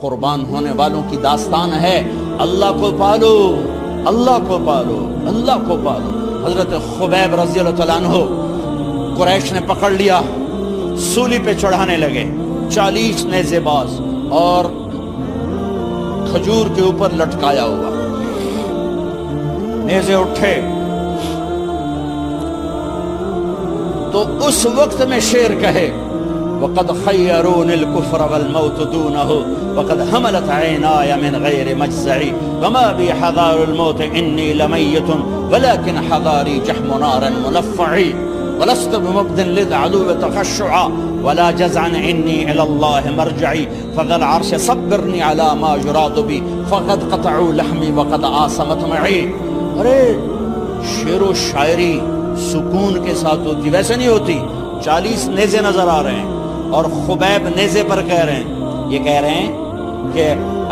قربان ہونے والوں کی داستان ہے، اللہ کو پالو، اللہ کو پالو، اللہ کو پالو۔ حضرت خبیب رضی اللہ تعالیٰ عنہ قریش نے پکڑ لیا، سولی پہ چڑھانے لگے، 40 نیزے باز اور کھجور کے اوپر لٹکایا ہوا، نیزے اٹھے تو اس وقت میں شعر کہے وَقَدْ خَيَّرُونِ الْكُفْرَ وَالْمَوْتُ دُونَهُ وَقَدْ حَمَلَتْ عَيْنَايَ مِنْ غَيْرِ مَجْزَعِ وَمَا بِي حَذَارُ الْمَوْتِ إِنِّي لَمَيِّتٌ وَلَكِنْ حَذَارِي جَحْمُ نَارٍ مُلَفَّعِ وَلَسْتُ بِمُبْدٍ لِلْعَدُوِّ تَخَشُّعًا وَلَا جَزْعًا إِنِّي إِلَى اللَّهِ مَرْجَعِي فَذَا الْعَرْشِ صَبِّرْنِي عَلَى مَا يُرَادُ بِي فَقَدْ قَطَعُوا لَحْمِي وَقَدْ آسَمَتْ مَعِي۔ ارے شعر و شاعری سکون کے ساتھ ہوتی، ویسے نہیں ہوتی۔ 40 نیزے نظر آ رہے ہیں اور خبیب نیزے پر کہہ رہے ہیں، یہ کہہ رہے ہیں کہ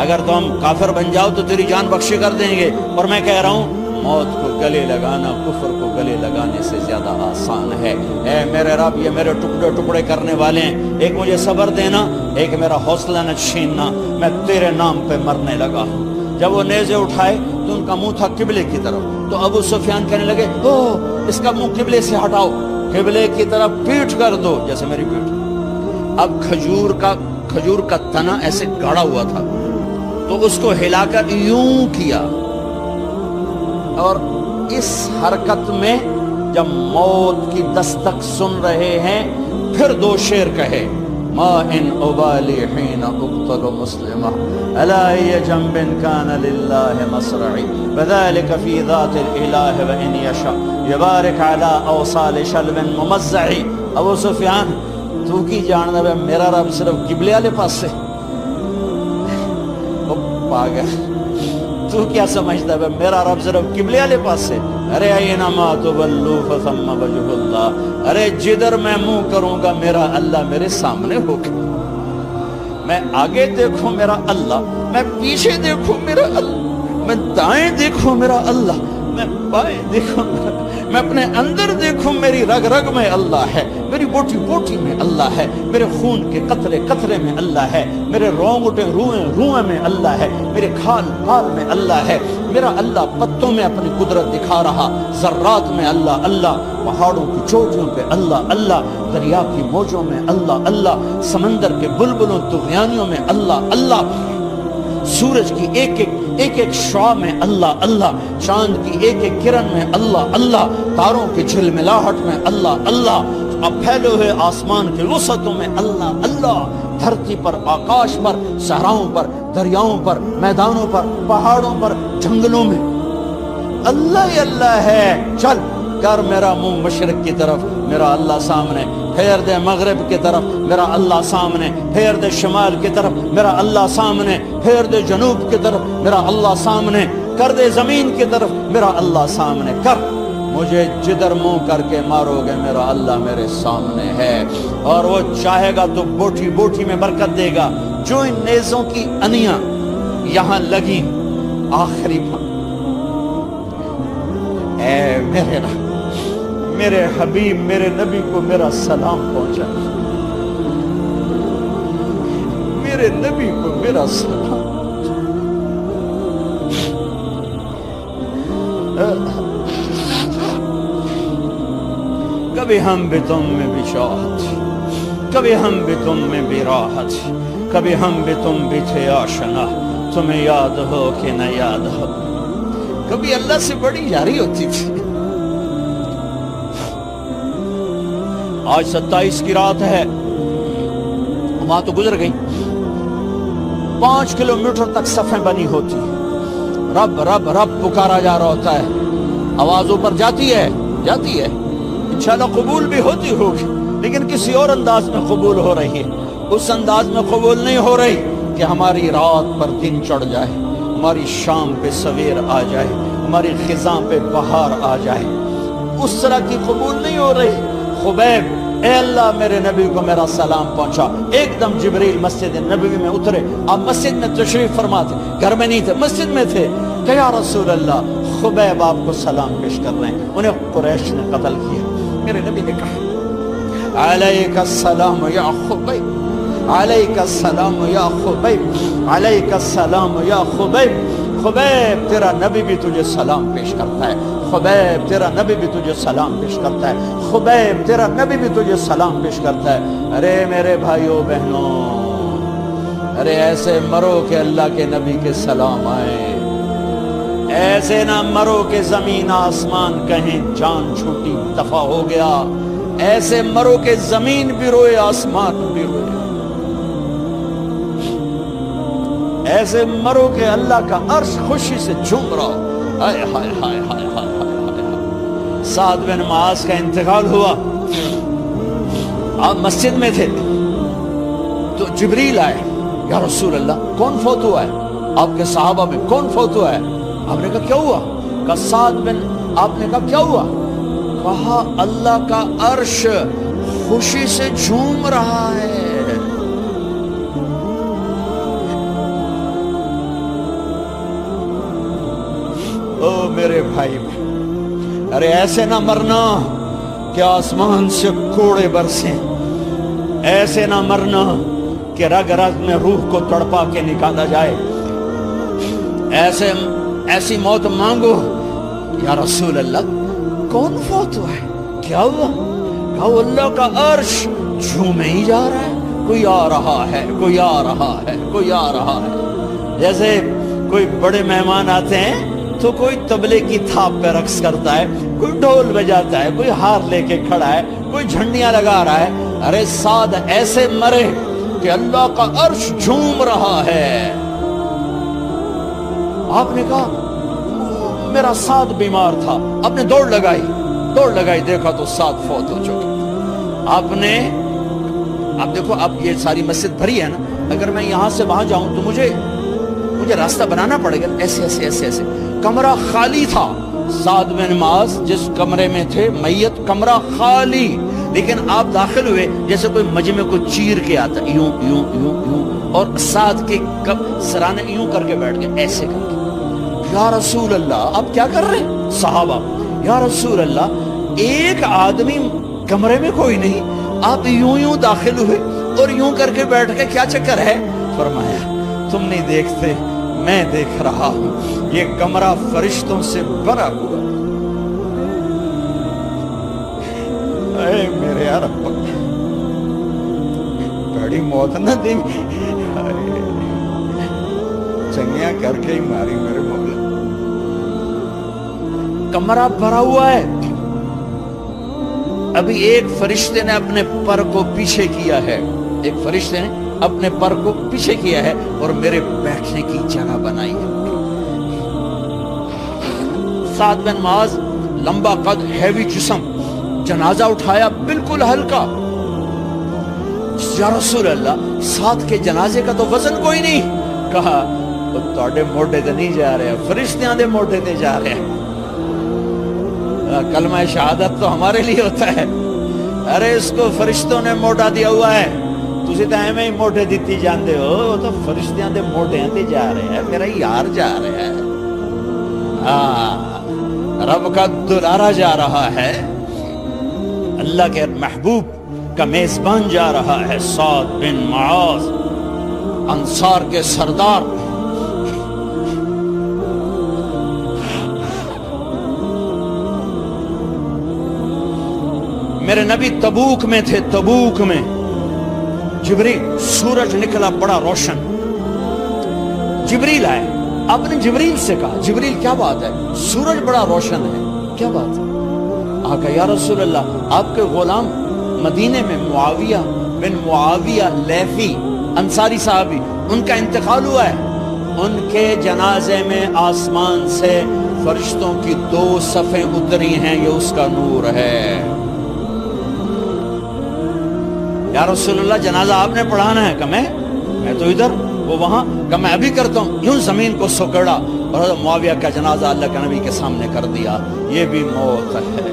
اگر تم کافر بن جاؤ تو تیری جان بخشی کر دیں گے، اور میں کہہ رہا ہوں موت کو گلے لگانا کفر کو گلے لگانے سے زیادہ آسان ہے۔ اے میرے رب، یہ میرے ٹکڑے ٹکڑے کرنے والے ہیں، ایک مجھے صبر دینا، ایک میرا حوصلہ نہ چھیننا، میں تیرے نام پہ مرنے لگا ہوں۔ جب وہ نیزے اٹھائے تو ان کا منہ تھا قبلے کی طرف، تو ابو سفیان کہنے لگے او اس کا منہ قبلے سے ہٹاؤ، قبلے کی طرف پیٹھ کر دو، جیسے میری پیٹھ۔ اب کھجور کا تنا ایسے گاڑا ہوا تھا تو اس کو ہلا کر یوں کیا، اور اس حرکت میں جب موت کی دستک سن رہے ہیں پھر 2 شعر کہے ما ان ابالی حین اقتل مسلمہ الا ای جنب کان للہ مصرعی بذلک فی ذات الالہ وان یشاء یبارک علی اوصال شلب ممزعی۔ ابو سفیان تو کی جاننا ہے میرا رب صرف قبلے والے پاس سے؟ پاگل، تو کیا سمجھتا ہے میرا رب صرف قبلے والے پاس سے؟ ارے اینما تولوا فثم وجہ اللہ، ارے جدھر میں منہ کروں گا میرا اللہ میرے سامنے ہوگا۔ میں آگے دیکھوں میرا اللہ، میں پیچھے دیکھوں میرا اللہ، میں دائیں دیکھوں میرا اللہ، میں بائیں دیکھوں میرا، میں اپنے اندر دیکھوں میری رگ رگ میں اللہ ہے، میری بوٹی بوٹی میں اللہ ہے، میرے خون کے قطرے قطرے میں اللہ ہے، میرے رونگٹے روئیں روئیں میں اللہ ہے، میرے کھال کھال میں اللہ ہے۔ میرا اللہ پتوں میں اپنی قدرت دکھا رہا، ذرات میں اللہ اللہ، پہاڑوں کی چوٹیوں پہ اللہ اللہ، دریا کی موجوں میں اللہ اللہ، سمندر کے بلبلوں طغیانیوں میں اللہ اللہ، سورج کی ایک ایک شعاع میں اللہ اللہ، چاند کی ایک ایک کرن میں اللہ اللہ، تاروں کی جھلملاہٹ میں اللہ اللہ، اب پھیلے ہوئے آسمان کے وسعتوں میں اللہ اللہ، دھرتی پر، آکاش پر، صحراؤں پر، دریاؤں پر، میدانوں پر، پہاڑوں پر، جنگلوں میں اللہ ہی اللہ ہے۔ چل کر میرا منہ مشرق کی طرف، میرا اللہ سامنے، پھیر دے مغرب کی طرف، میرا اللہ سامنے، پھیر دے شمال کی طرف، میرا اللہ سامنے، پھیر دے جنوب کی طرف، میرا اللہ سامنے، کر دے زمین کی طرف، میرا اللہ سامنے کر، مجھے جدھر منہ کر کے مارو گے میرا اللہ میرے سامنے ہے، اور وہ چاہے گا تو بوٹی بوٹی میں برکت دے گا۔ جو ان نیزوں کی انیاں یہاں لگی آخری بار، اے میرے رب، میرے حبیب میرے نبی کو میرا سلام پہنچا، میرے نبی کو میرا سلام۔ کبھی ہم بھی تم میں بھی چاہت، کبھی ہم بھی تم میں بھی راحت، کبھی ہم بھی تم بھی تھے آشنا، تمہیں یاد ہو کہ نہ یاد ہو۔ کبھی اللہ سے بڑی یاری ہوتی تھی۔ آج 27 کی رات ہے، وہاں تو گزر گئی، 5 کلومیٹر تک صفیں بنی ہوتی، رب رب رب پکارا جا رہا ہوتا ہے، آواز اوپر جاتی ہے جاتی ہے، انشاءاللہ قبول بھی ہوتی ہوگی، لیکن کسی اور انداز میں قبول ہو رہی ہے۔ اس انداز میں قبول نہیں ہو رہی کہ ہماری رات پر دن چڑھ جائے، ہماری شام پہ سویر آ جائے، ہماری خزاں پہ بہار آ جائے، اس طرح کی قبول نہیں ہو رہی۔ خبیب، اے اللہ میرے نبی کو میرا سلام پہنچا۔ ایک دم جبریل مسجد نبوی میں اترے، آپ مسجد میں تشریف فرما تھے، گھر میں نہیں تھے، مسجد میں تھے، کہ یا رسول اللہ خبیب آپ کو سلام پیش کر رہے ہیں، انہیں قریش نے قتل کیا۔ میرے نبی نے کہا علیک السلام یا خبیب، علیک السلام یا خبیب، علیک السلام یا خبیب۔ خبیب تیرا نبی بھی تجھے سلام پیش کرتا ہے، خبیب تیرا نبی بھی تجھے سلام پیش کرتا ہے، خبیب تیرا نبی بھی تجھے سلام پیش کرتا ہے۔ ارے میرے بھائیوں بہنوں، ارے ایسے مرو کہ اللہ کے نبی کے سلام آئے، ایسے نہ مرو کہ زمین آسمان کہیں جان چھوٹی دفع ہو گیا، ایسے مرو کہ زمین بھی روئے آسمان بھی روئے، ایسے مرو کہ اللہ کا عرش خوشی سے جھوم رہا ہو۔ ہائے ہائے ہائے ہائے ہائے ہائے۔ سعد بن معاذ کا انتقال ہوا، آپ مسجد میں تھے تو جبریل آئے، یا رسول اللہ کون فوت ہوا ہے؟ آپ کے صحابہ میں کون فوت ہوا ہے؟ آپ نے کہا کیا ہوا؟ کہا سعد بن، آپ نے کہا کیا ہوا؟ کہا اللہ کا عرش خوشی سے جھوم رہا ہے۔ او میرے بھائی، ارے ایسے نہ مرنا کہ آسمان سے کوڑے برسیں، ایسے نہ مرنا کہ رگ رگ میں روح کو تڑپا کے نکالا جائے، ایسی موت مانگو۔ یا رسول اللہ کون فوت ہوا ہے؟ کیا ہوا؟ کہا اللہ کا عرش جھومے ہی جا رہا ہے، کوئی آ رہا ہے، کوئی آ رہا ہے، کوئی آ رہا ہے۔ جیسے کوئی بڑے مہمان آتے ہیں تو کوئی طبلے کی تھاپ پہ رقص کرتا ہے، کوئی ڈھول بجاتا ہے، کوئی ہار لے کے کھڑا ہے، کوئی جھنڈیاں لگا رہا ہے۔ ارے سعد ایسے مرے کہ اللہ کا عرش جھوم رہا ہے۔ آپ نے کہا میرا سعد بیمار تھا، آپ نے دوڑ لگائی، دیکھا تو سعد فوت ہو چکے۔ آپ دیکھو، اب یہ ساری مسجد بھری ہے نا، اگر میں یہاں سے وہاں جاؤں تو مجھے راستہ بنانا پڑے گا، ایسے کمرہ خالی تھا۔ سعد بن معاذ جس کمرے میں تھے، میت کمرہ خالی، لیکن آپ داخل ہوئے جیسے کوئی مجمع کو چیر کے آتا، یوں یوں یوں یوں، اور سعد کے سرانے یوں کر کے بیٹھ گئے، ایسے کر کے۔ یا رسول اللہ آپ کیا کر رہے ہیں؟ صحابہ، یا رسول اللہ ایک آدمی کمرے میں کوئی نہیں، آپ یوں داخل ہوئے اور یوں کر کے بیٹھ کے، کیا چکر ہے؟ فرمایا تم نہیں دیکھتے، میں دیکھ رہا ہوں، یہ کمرہ فرشتوں سے بھرا ہوا۔ اے میرے رب، بڑی موت نہ دی، چنگیاں کر کے ہی ماری میرے مولا۔ کمرہ بھرا ہوا ہے، ابھی ایک فرشتے نے اپنے پر کو پیچھے کیا ہے، ایک فرشتے نے اپنے پر کو پیچھے کیا ہے اور میرے بیٹھنے کی جگہ بنائی ہے۔ سعد بن معاذ لمبا قد، ہیوی جسم، جنازہ اٹھایا بالکل ہلکا۔ یا رسول اللہ سعد کے جنازے کا تو وزن کوئی نہیں۔ کہا وہ تواڈے موڈے تے نہیں جا رہے، فرشتیاں دے موڈے تے جا رہے ہیں۔ کلمہ شہادت تو ہمارے لیے ہوتا ہے، ارے اس کو فرشتوں نے موڈا دیا ہوا ہے، تسی تو ایویں ہی موڈے دیتی جاندے ہو، وہ تو فرشتیاں دے موڈے تے جا رہے ہیں، میرا یار جا رہا ہے، رب کا دلارا جا رہا ہے، اللہ کے محبوب کا میزبان جا رہا ہے۔ سعد بن معاذ انصار کے سردار، میرے نبی تبوک میں تھے، تبوک میں جبریل، سورج نکلا بڑا روشن، جبریل آئے، آپ نے جبریل سے کہا جبریل کیا بات ہے، سورج بڑا روشن ہے، کیا بات ہے؟ آقا یا رسول اللہ آپ کے غلام مدینے میں معاویہ بن معاویہ لیثی انصاری صحابی، ان کا انتقال ہوا ہے، ان کے جنازے میں آسمان سے فرشتوں کی 2 صفیں اتری ہیں، یہ اس کا نور ہے۔ یا رسول اللہ جنازہ آپ نے پڑھانا ہے؟ کہ میں تو ادھر، وہ وہاں، کہ میں ابھی کرتا ہوں۔ یوں زمین کو سکڑا اور معاویہ کا جنازہ اللہ کے نبی کے سامنے کر دیا۔ یہ بھی موت ہے۔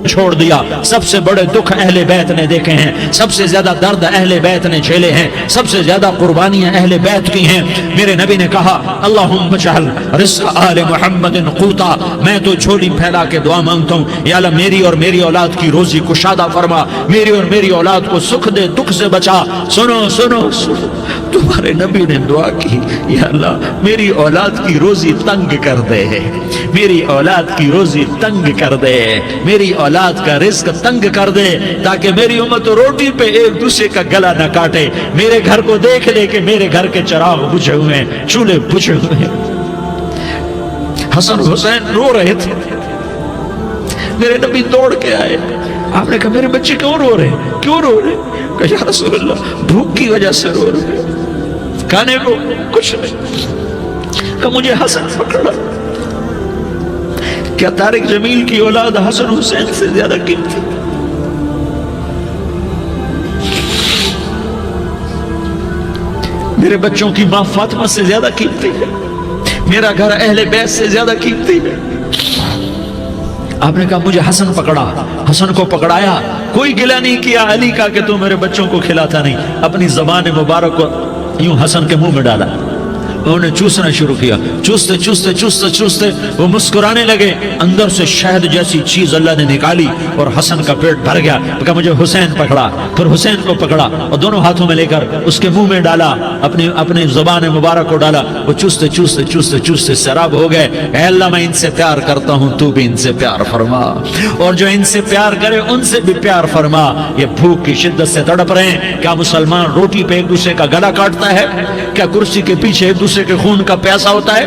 چھوڑ دیا۔ سب سے بڑے دکھ اہل بیت نے دیکھے ہیں، سب سے زیادہ درد اہل بیت نے جھیلے ہیں، سب سے زیادہ قربانیاں اہل بیت کی ہیں۔ میرے نبی نے کہا اللہم اجعل رزق آل محمد قوتا، میں تو جھولی پھیلا کے دعا مانگتا ہوں، یا اللہ میری اور میری اولاد کی روزی کشادہ فرما، میری اور میری اولاد کو سکھ دے، دکھ سے بچا۔ سنو سنو سنو، تمہارے نبی نے دعا کی، یا اللہ میری اولاد کی روزی تنگ کر دے، میری اولاد کی روزی تنگ کر دے، میری اولاد کا رزق تنگ کر دے، تاکہ میری امت روٹی پہ ایک دوسرے کا گلا نہ کاٹے، میرے گھر کو دیکھ لے کہ میرے گھر کے چراغ بجھے ہوئے ہیں، چولہے بجھے ہوئے ہیں۔ حسن حسین رو رہے تھے، میرے نبی دوڑ کے آئے، آپ نے کہا میرے بچے کیوں رو رہے ہیں، کیوں رو رہے ہیں؟ کہا یا رسول اللہ بھوک کی وجہ سے رو رہے ہیں، کھانے کو کچھ نہیں۔ کہ مجھے حسن پکڑا، کیا طارق جمیل کی اولاد حسن حسین سے زیادہ قیمتی؟ میرے بچوں کی ماں فاطمہ سے زیادہ قیمتی ہے، میرا گھر اہل بیت سے زیادہ قیمتی ہے۔ آپ نے کہا مجھے حسن پکڑا، حسن کو پکڑایا، کوئی گلہ نہیں کیا علی کا کہ تو میرے بچوں کو کھلاتا نہیں، اپنی زبان مبارک کو یوں حسن کے منہ میں ڈالا، انہوں نے چوسنا شروع کیا، چوستے چوستے چوستے چوستے وہ مسکرانے لگے، اندر سے شہد جیسی چیز اللہ نے نکالی اور حسن کا پیٹ بھر گیا۔ کہا مجھے حسین پکڑا، پھر حسین کو پکڑا اور دونوں ہاتھوں میں لے کر اس کے منہ میں ڈالا، اپنی زبان مبارک کو ڈالا، وہ چوستے چوستے چوستے چوستے سیراب ہو گئے۔ اے اللہ میں ان سے پیار کرتا ہوں، تو بھی ان سے پیار فرما، اور جو ان سے پیار کرے ان سے بھی پیار فرما۔ یہ بھوک کی شدت سے تڑپ رہے ہیں، کیا مسلمان روٹی پہ ایک دوسرے کا گلا کاٹتا ہے؟ کیا کرسی کے پیچھے ایک دوسرے کے خون کا پیاسا ہوتا ہے؟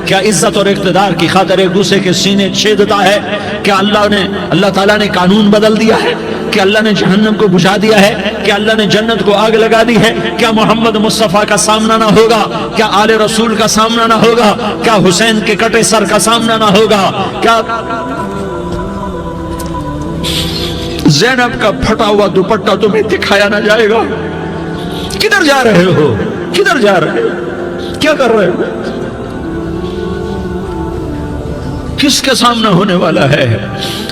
کیا عزت اور اقتدار کی خاطر ایک دوسرے کے سینے چھیدتا ہے؟ کیا اللہ تعالیٰ نے قانون بدل دیا ہے؟ کیا اللہ نے جہنم کو بجھا دیا ہے؟ کیا اللہ نے جنت کو آگ لگا دی ہے؟ کیا محمد مصطفیٰ کا سامنا نہ ہوگا؟ کیا آل رسول کا سامنا نہ ہوگا؟ کیا حسین کے کٹے سر کا سامنا نہ ہوگا؟ کیا زینب کا پھٹا ہوا دوپٹہ تمہیں دکھایا نہ جائے گا؟ کدھر جا رہے ہو؟ کدھر جا رہے ہو؟ کیا کر رہے ہو؟ کس کے سامنے ہونے والا ہے؟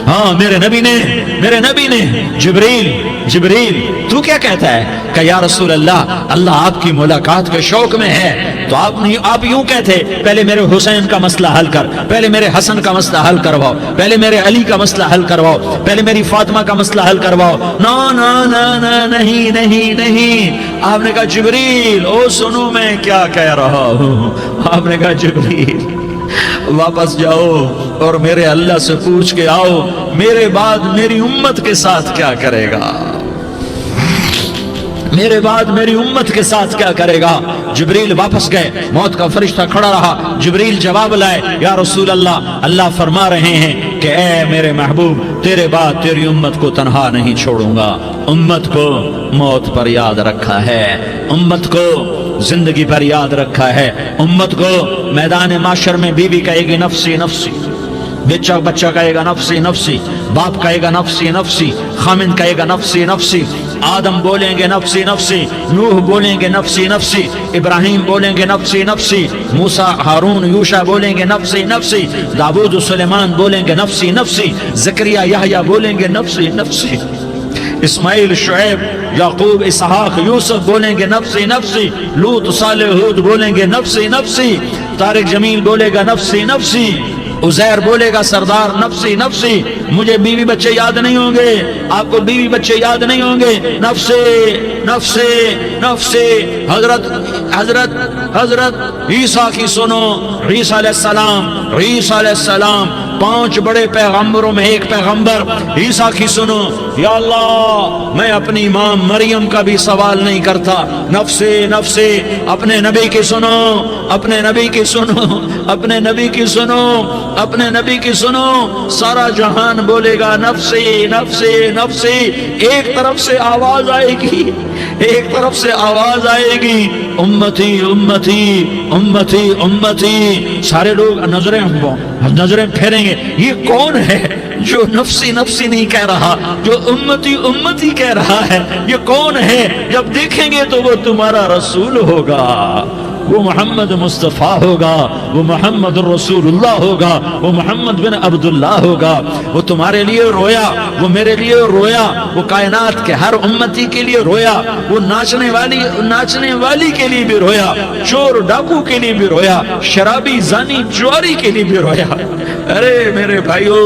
ہاں میرے نبی نے جبریل تو کیا کہتا ہے کہ یا رسول اللہ آپ کی ملاقات کے شوق میں ہے، تو آپ یوں کہتے پہلے میرے حسین کا مسئلہ حل کر، پہلے میرے حسن کا مسئلہ حل کرواؤ، پہلے میرے علی کا مسئلہ حل کرواؤ، پہلے میری فاطمہ کا مسئلہ حل کرواؤ۔ نا نا نا نا نہیں نہیں نہیں، آپ نے کہا جبریل او سنو میں کیا کہہ رہا ہوں۔ آپ نے کہا جبریل واپس جاؤ اور میرے اللہ سے پوچھ کے آؤ میرے بعد میری امت کے ساتھ کیا کرے گا، میرے بعد میری امت کے ساتھ کیا کرے گا۔ جبریل واپس گئے، موت کا فرشتہ کھڑا رہا، جبریل جواب لائے یا رسول اللہ فرما رہے ہیں کہ اے میرے محبوب تیرے بعد تیری امت کو تنہا نہیں چھوڑوں گا، امت کو موت پر یاد رکھا ہے، امت کو زندگی پر یاد رکھا ہے، امت کو میدان معاشر میں بیوی کہے گی نفسی نفسی، بچہ کہے گا نفسی نفسی، باپ کہے گا نفسی نفسی، خامن کہے گا نفسی نفسی، آدم بولیں گے نفسی نفسی، نوح بولیں گے نفسی نفسی، ابراہیم بولیں گے نفسی نفسی، موسیٰ ہارون یوشع بولیں گے نفسی نفسی، داؤد و سلیمان بولیں گے نفسی نفسی، زکریا یحییٰ بولیں گے نفسی نفسی، اسماعیل شعیب یعقوب اسحاق یوسف بولیں گے نفسی نفسی، لوط صالح ہود بولیں گے نفسی نفسی، طارق جمیل بولے گا نفسی نفسی، عزیر بولے گا سردار نفسی نفسی، مجھے بیوی بچے یاد نہیں ہوں گے، آپ کو بیوی بچے یاد نہیں ہوں گے، نفسی نفسی نفسی۔ حضرت عیسیٰ کی سنو، عیسیٰ علیہ السلام 5 بڑے پیغمبروں میں ایک پیغمبر عیسیٰ کی سنو، یا اللہ میں اپنی ماں مریم کا بھی سوال نہیں کرتا، نفسی نفسی۔ اپنے نبی کی سنو، اپنے نبی کی سنو، اپنے نبی کی سنو، اپنے نبی کی سنو، سارا جہان بولے گا نفسی نفسی نفسی۔ ایک طرف سے آواز آئے گی، ایک طرف سے آواز آئے گی امتی امتی امتی امتی، سارے لوگ نظریں پھیریں گے، یہ کون ہے جو نفسی نفسی نہیں کہہ رہا، جو امتی امتی کہہ رہا ہے، یہ کون ہے؟ جب دیکھیں گے تو وہ تمہارا رسول ہوگا، وہ محمد مصطفیٰ ہوگا، وہ محمد رسول اللہ ہوگا، وہ محمد بن عبداللہ ہوگا۔ وہ تمہارے لیے رویا، وہ میرے لیے رویا، وہ کائنات کے ہر امتی کے لیے رویا، وہ ناچنے والی کے لیے بھی رویا، چور ڈاکو کے لیے بھی رویا، شرابی زانی جواری کے لیے بھی رویا۔ ارے میرے بھائیو،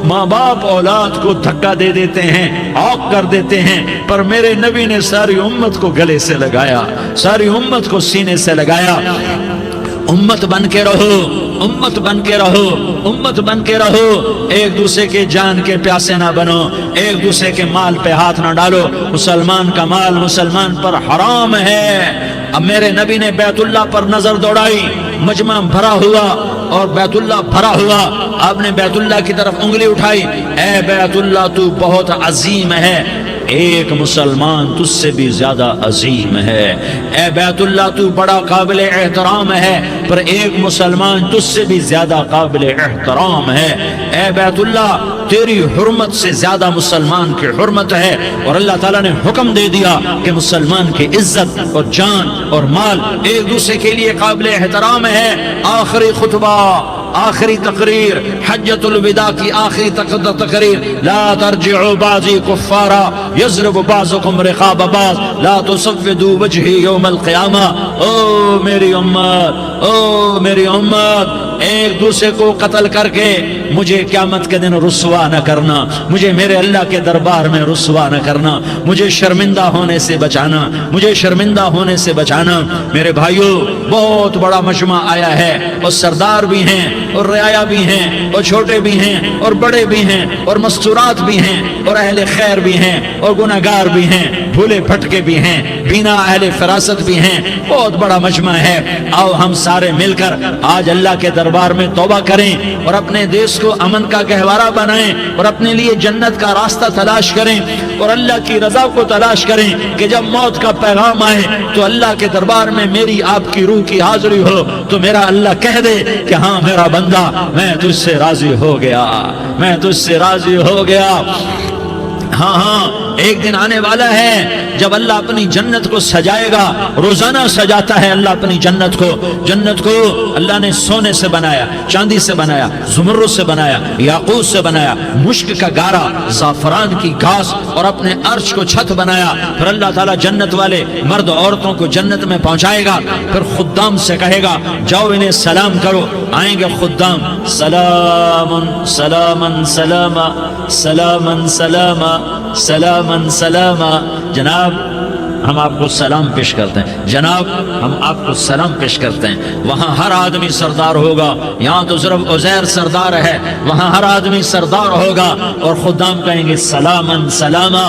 ماں باپ اولاد کو دھکا دے دیتے ہیں، عوق کر دیتے ہیں، پر میرے نبی نے ساری امت کو گلے سے لگایا، ساری امت کو سینے سے لگایا۔ امت بن کے رہو، امت بن کے رہو، امت بن کے رہو، ایک دوسرے کے جان کے پیاسے نہ بنو، ایک دوسرے کے مال پہ ہاتھ نہ ڈالو۔ مسلمان کا مال مسلمان پر حرام ہے۔ اب میرے نبی نے بیت اللہ پر نظر دوڑائی، مجمع بھرا ہوا اور بیت اللہ بھرا ہوا، آپ نے بیت اللہ کی طرف انگلی اٹھائی، اے بیت اللہ تو بہت عظیم ہے، ایک مسلمان تجھ سے بھی زیادہ عظیم ہے۔ اے بیت اللہ تو بڑا قابل احترام ہے، پر ایک مسلمان تجھ سے بھی زیادہ قابل احترام ہے۔ اے بیت اللہ تیری حرمت سے زیادہ مسلمان کی حرمت ہے، اور اللہ تعالیٰ نے حکم دے دیا کہ مسلمان کی عزت اور جان اور مال ایک دوسرے کے لیے قابل احترام ہے۔ آخری خطبہ، آخری تقریر، حجۃ الوداع کی آخری تقریر، لا ترجعوا بعضی کفارا یضرب بعضکم رقاب بعض لا تسودوا وجہی یوم القیامہ۔ او میری امت، او میری امت، ایک دوسرے کو قتل کر کے مجھے قیامت کے دن رسوا نہ کرنا، مجھے میرے اللہ کے دربار میں رسوا نہ کرنا، مجھے شرمندہ ہونے سے بچانا، مجھے شرمندہ ہونے سے بچانا۔ میرے بھائیو، بہت بڑا مجمع آیا ہے، اور سردار بھی ہیں اور رعایا بھی ہیں اور چھوٹے بھی ہیں اور بڑے بھی ہیں اور مستورات بھی ہیں اور اہل خیر بھی ہیں اور گناہگار بھی ہیں، بھولے پھٹکے بھی ہیں، بینا اہل فراست بھی ہیں۔ بہت بڑا مجمع ہے، آؤ ہم سارے مل کر آج اللہ کے دربار میں توبہ کریں اور اپنے دیش کو امن کا گہوارہ بنائیں اور اپنے لیے جنت کا راستہ تلاش کریں اور اللہ کی رضا کو تلاش کریں کہ جب موت کا پیغام آئے تو اللہ کے دربار میں میری آپ کی روح کی حاضری ہو تو میرا اللہ کہہ دے کہ ہاں میرا بندہ، میں تجھ سے راضی ہو گیا، میں تجھ سے راضی ہو گیا۔ ہاں ہاں، ایک دن آنے والا ہے جب اللہ اپنی جنت کو سجائے گا، روزانہ سجاتا ہے اللہ اپنی جنت کو۔ جنت کو اللہ نے سونے سے بنایا، چاندی سے بنایا، زمرد سے بنایا، یاقوت سے بنایا، مشک کا گارا، زعفران کی گھاس اور اپنے عرش کو چھت بنایا۔ پھر اللہ تعالیٰ جنت والے مرد عورتوں کو جنت میں پہنچائے گا، پھر خدام سے کہے گا جاؤ انہیں سلام کرو۔ آئیں گے خدام، سلام سلام سلاما سلام سلاما سلام سلاما۔ جناب ہم آپ کو سلام پیش کرتے ہیں، جناب ہم آپ کو سلام پیش کرتے ہیں۔ وہاں ہر آدمی سردار ہوگا، یہاں تو صرف عزیر سردار ہے، وہاں ہر آدمی سردار ہوگا، اور خدام کہیں گے سلامن سلاما،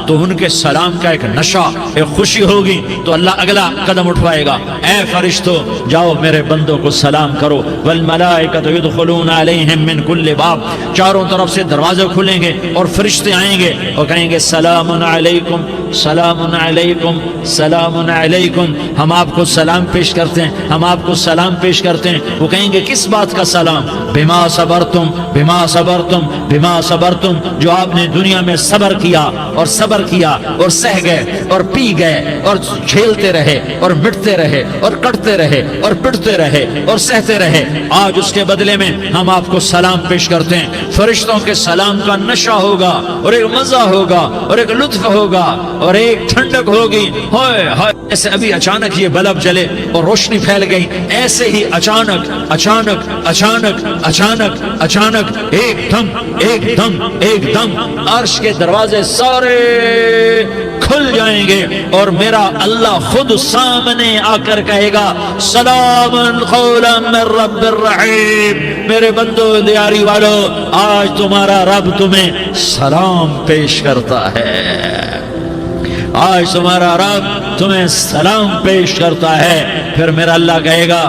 تو ان کے سلام کا ایک نشہ، ایک خوشی ہوگی، تو اللہ اگلا قدم اٹھوائے گا، اے فرشتوں جاؤ میرے بندوں کو سلام کرو۔ والملائکۃ یدخلون علیہم من کل باب، چاروں طرف سے دروازے کھلیں گے اور فرشتے آئیں گے اور کہیں گے سلام علیکم سلام علیکم سلام علیکم۔ ہم آپ کو سلام پیش کرتے ہیں، ہم آپ کو سلام پیش کرتے ہیں۔ وہ کہیں گے کس بات کا سلام؟ بما صبرتم بما صبرتم بما صبرتم، جو آپ نے دنیا میں صبر کیا اور صبر کیا اور سہ گئے اور پی گئے اور جھیلتے رہے اور مٹتے رہے اور کٹتے رہے اور پٹتے رہے اور سہتے رہے، آج اس کے بدلے میں ہم آپ کو سلام پیش کرتے ہیں۔ فرشتوں کے سلام کا نشہ ہوگا اور ایک مزہ ہوگا اور ایک لطف ہوگا اور ایک ٹھنڈک ہوگی۔ ہائے ہائے، ایسے ابھی اچانک یہ بلب جلے اور روشنی پھیل گئی، ایسے ہی اچانک اچانک اچانک اچانک اچانک ایک دم ایک دم ایک دم عرش کے دروازے سارے کھل جائیں گے اور میرا اللہ خود سامنے آ کر کہے گا سلام قولا من رب الرحیم۔ میرے بندو دیاری والو، آج تمہارا رب تمہیں سلام پیش کرتا ہے، آج تمہارا رب تمہیں سلام پیش کرتا ہے۔ پھر میرا اللہ کہے گا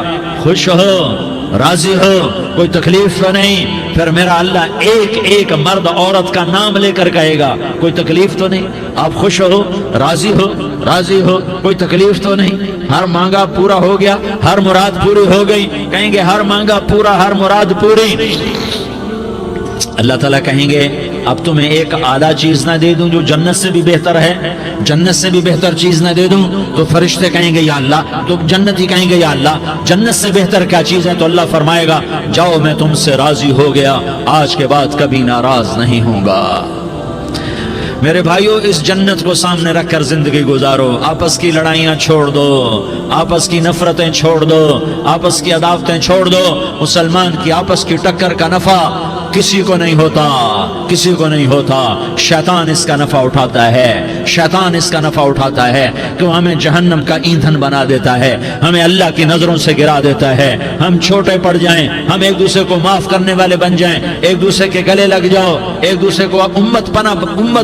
خوش ہو، راضی ہو، کوئی تکلیف تو نہیں؟ پھر میرا اللہ ایک ایک مرد عورت کا نام لے کر کہے گا کوئی تکلیف تو نہیں؟ آپ خوش ہو، راضی ہو، راضی ہو، کوئی تکلیف تو نہیں؟ ہر مانگا پورا ہو گیا، ہر مراد پوری ہو گئی؟ کہیں گے ہر مانگا پورا، ہر مراد پوری۔ اللہ تعالیٰ کہیں گے اب تمہیں ایک اعلیٰ چیز نہ دے دوں جو جنت سے بھی بہتر ہے؟ جنت سے بھی بہتر چیز نہ دے دوں؟ تو فرشتے کہیں گے یا اللہ، تو جنتی کہیں گے یا اللہ جنت سے بہتر کیا چیز ہے؟ تو اللہ فرمائے گا جاؤ میں تم سے راضی ہو گیا، آج کے بعد کبھی ناراض نہیں ہوں گا۔ میرے بھائیوں، اس جنت کو سامنے رکھ کر زندگی گزارو، آپس کی لڑائیاں چھوڑ دو، آپس کی نفرتیں چھوڑ دو، آپس کی عداوتیں چھوڑ دو۔ مسلمان کی آپس کی ٹکر کا نفع کسی کو نہیں ہوتا، کسی کو نہیں ہوتا۔ شیطان اس کا نفع اٹھاتا ہے، شیطان اس کا نفع اٹھاتا ہے کہ وہ ہمیں جہنم کا ایندھن بنا دیتا ہے، ہمیں اللہ کی نظروں سے گرا دیتا ہے، ہم چھوٹے پڑ جائیں، ہم ایک دوسرے کو معاف کرنے والے بن جائیں، ایک دوسرے کے گلے لگ جاؤ، ایک دوسرے کو امت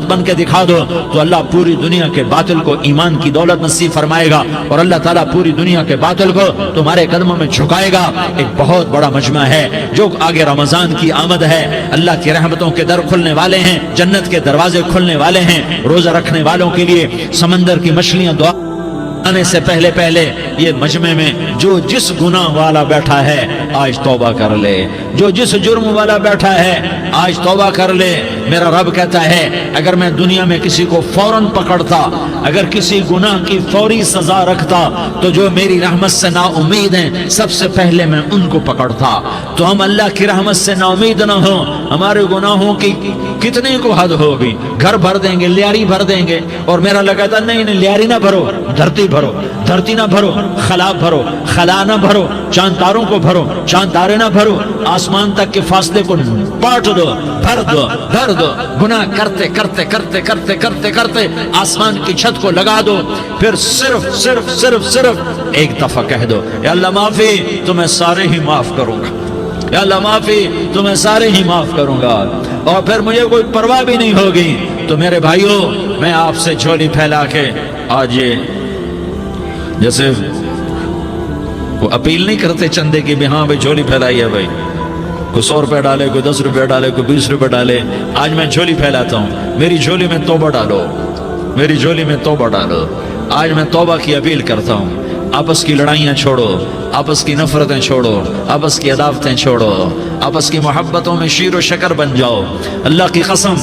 بن کے دکھا دو، تو اللہ پوری دنیا کے باطل کو ایمان کی دولت نصیب فرمائے گا، اور اللہ تعالیٰ پوری دنیا کے باطل کو تمہارے قدموں میں جھکائے گا۔ ایک بہت بڑا مجمع ہے جو آگے رمضان کی آمد ہے، اللہ کی رحمتوں کے در کھلنے والے ہیں، جنت کے دروازے کھلنے والے ہیں، روزہ رکھنے والوں کے لیے سمندر کی مچھلیاں دعا آنے سے پہلے یہ مجمع میں جو جس گناہ والا بیٹھا ہے آج توبہ کر لے، جو جس جرم والا بیٹھا ہے آج توبہ کر لے۔ میرا رب کہتا ہے اگر میں دنیا میں کسی کو فوراً پکڑتا، اگر کسی گناہ کی فوری سزا رکھتا، تو جو میری رحمت سے نا امید ہیں سب سے پہلے میں ان کو پکڑتا۔ تو ہم اللہ کی رحمت سے نا امید نہ ہوں، ہمارے گناہوں کی کتنے کو حد ہوگی، گھر بھر دیں گے، لیاری بھر دیں گے، اور میرا لگتا نہیں لیاری نہ بھرو، دھرتی بھرو، دھرتی نہ بھرو، خلا بھرو، خلا نہ بھرو، چاند تاروں کو بھرو، چاند تارے نہ بھرو، آسمان تک کے فاصلے کو بانٹ دو، بھر دو، بھر دو، گناہ کرتے کرتے کرتے کرتے کرتے کرتے آسمان کی چھت کو لگا دو، پھر صرف صرف صرف صرف ایک دفعہ کہہ دو یا اللہ معافی، تو میں سارے ہی معاف کروں گا، یا اللہ معافی، تو میں سارے ہی معاف کروں گا، اور پھر مجھے کوئی پرواہ بھی نہیں ہوگی۔ تو میرے بھائیوں، میں آپ سے جھولی پھیلا کے آج یہ جیسے وہ اپیل نہیں کرتے چندے کی بھی ہاں بھائی جھولی پھیلائی ہے، بھائی کوئی 100 روپے ڈالے، کوئی 10 روپے ڈالے، کوئی 20 روپے ڈالے، آج میں جھولی پھیلاتا ہوں، میری جھولی میں توبہ ڈالو، میری جھولی میں توبہ ڈالو۔ آج میں توبہ کی اپیل کرتا ہوں، آپس کی لڑائیاں چھوڑو، آپس کی نفرتیں چھوڑو، آپس کی عداوتیں چھوڑو، آپس کی محبتوں میں شیر و شکر بن جاؤ۔ اللہ کی قسم،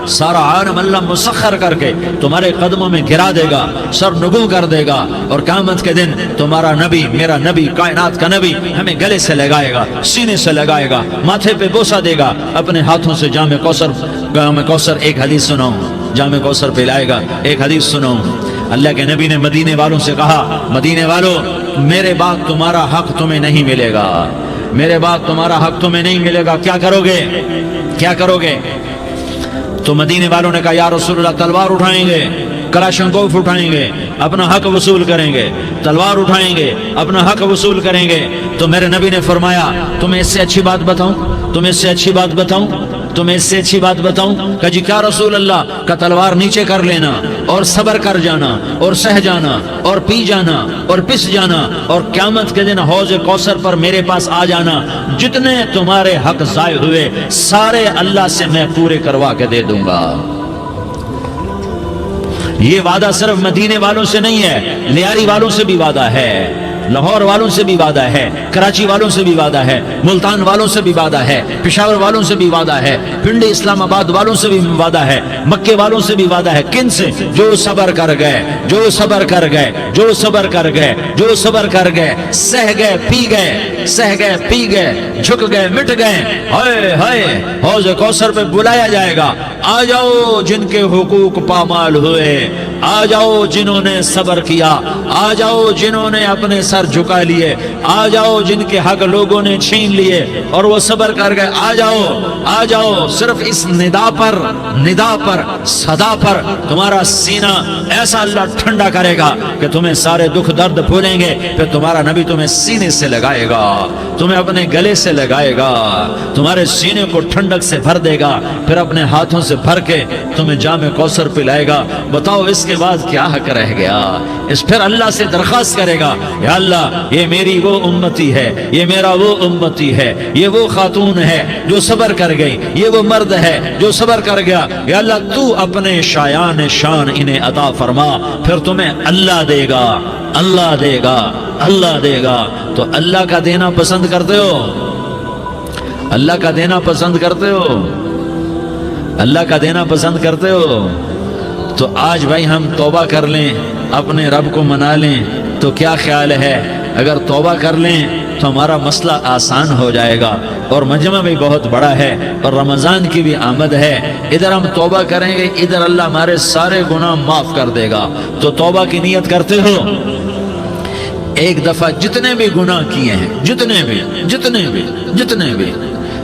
سارا عالم اللہ مسخر کر کے تمہارے قدموں میں گرا دے گا، سر نگوں کر دے گا، اور قیامت کے دن تمہارا نبی، میرا نبی، کائنات کا نبی ہمیں گلے سے لگائے گا، سینے سے لگائے گا، ماتھے پہ بوسہ دے گا، اپنے ہاتھوں سے جام کوثر ایک حدیث سناؤں، جام کوثر پلائے گا، ایک حدیث سناؤں۔ اللہ کے نبی نے مدینے والوں سے کہا، مدینے والوں میرے بعد تمہارا حق تمہیں نہیں ملے گا، میرے بعد تمہارا حق تمہیں نہیں ملے گا، کیا کرو گے، کیا کرو گے؟ تو مدینے والوں نے کہا یا رسول اللہ تلوار اٹھائیں گے، کلاشنکوف اٹھائیں گے، اپنا حق وصول کریں گے، تلوار اٹھائیں گے، اپنا حق وصول کریں گے۔ تو میرے نبی نے فرمایا تمہیں اس سے اچھی بات بتاؤں، تمہیں اس سے اچھی بات بتاؤں، تمہیں اس سے اچھی بات بتاؤں؟ کہ جی کیا رسول اللہ؟ کا تلوار نیچے کر لینا، اور صبر کر جانا، اور سہ جانا، اور پی جانا، اور پس جانا، اور قیامت کے دن حوض کوثر پر میرے پاس آ جانا، جتنے تمہارے حق ضائع ہوئے سارے اللہ سے میں پورے کروا کے دے دوں گا۔ یہ وعدہ صرف مدینے والوں سے نہیں ہے، لیاری والوں سے بھی وعدہ ہے، لاہور والوں سے بھی وعدہ ہے، کراچی والوں سے بھی وعدہ ہے، ملتان والوں سے بھی وعدہ ہے، پشاور والوں سے بھی وعدہ ہے، پنڈی اسلام آباد والوں سے بھی وعدہ ہے، مکے والوں سے بھی وعدہ ہے۔ کن سے؟ جو صبر کر گئے، جو صبر کر گئے، جو صبر کر گئے، جو صبر کر گئے، سہ گئے، پی گئے، سہ گئے، پی گئے، جھک گئے، مٹ گئے، ہائے ہائے حوض کوثر پہ بلایا جائے گا، آ جاؤ جن کے حقوق پامال ہوئے، آ جاؤ جنہوں نے صبر کیا، آ جاؤ جنہوں نے اپنے سر جھکا لیے، آ جاؤ جن کے حق لوگوں نے چھین لیے اور وہ صبر کر گئے، آ جاؤ، آ جاؤ۔ صرف اس ندا پر صدا پر تمہارا سینہ ایسا اللہ ٹھنڈا کرے گا کہ تمہیں سارے دکھ درد بھولیں گے، پھر تمہارا نبی تمہیں سینے سے لگائے گا، تمہیں اپنے گلے سے لگائے گا، تمہارے سینے کو ٹھنڈک سے بھر دے گا، پھر اپنے ہاتھوں سے بھر کے تمہیں جام کوثر پلائے گا۔ بتاؤ اس کے بعد کیا حق رہ گیا؟ اس پھر اللہ سے درخواست کرے گا، یا اللہ یہ میری وہ امتی ہے، یہ میرا وہ امتی ہے، یہ وہ خاتون ہے جو صبر کر گئی، یہ وہ مرد ہے جو صبر کر گیا، یا اللہ تو اپنے شایان شان انہیں عطا فرما، پھر تمہیں اللہ دے گا، اللہ دے گا، اللہ دے گا۔ تو اللہ کا دینا پسند کرتے ہو؟ اللہ کا دینا پسند کرتے ہو؟ اللہ کا دینا پسند کرتے ہو؟ تو آج بھائی ہم توبہ کر لیں، اپنے رب کو منا لیں، تو کیا خیال ہے اگر توبہ کر لیں تو ہمارا مسئلہ آسان ہو جائے گا، اور مجمع بھی بہت بڑا ہے اور رمضان کی بھی آمد ہے، ادھر ہم توبہ کریں گے، ادھر اللہ ہمارے سارے گناہ معاف کر دے گا۔ تو توبہ کی نیت کرتے ہو؟ ایک دفعہ جتنے بھی گناہ کیے ہیں، جتنے بھی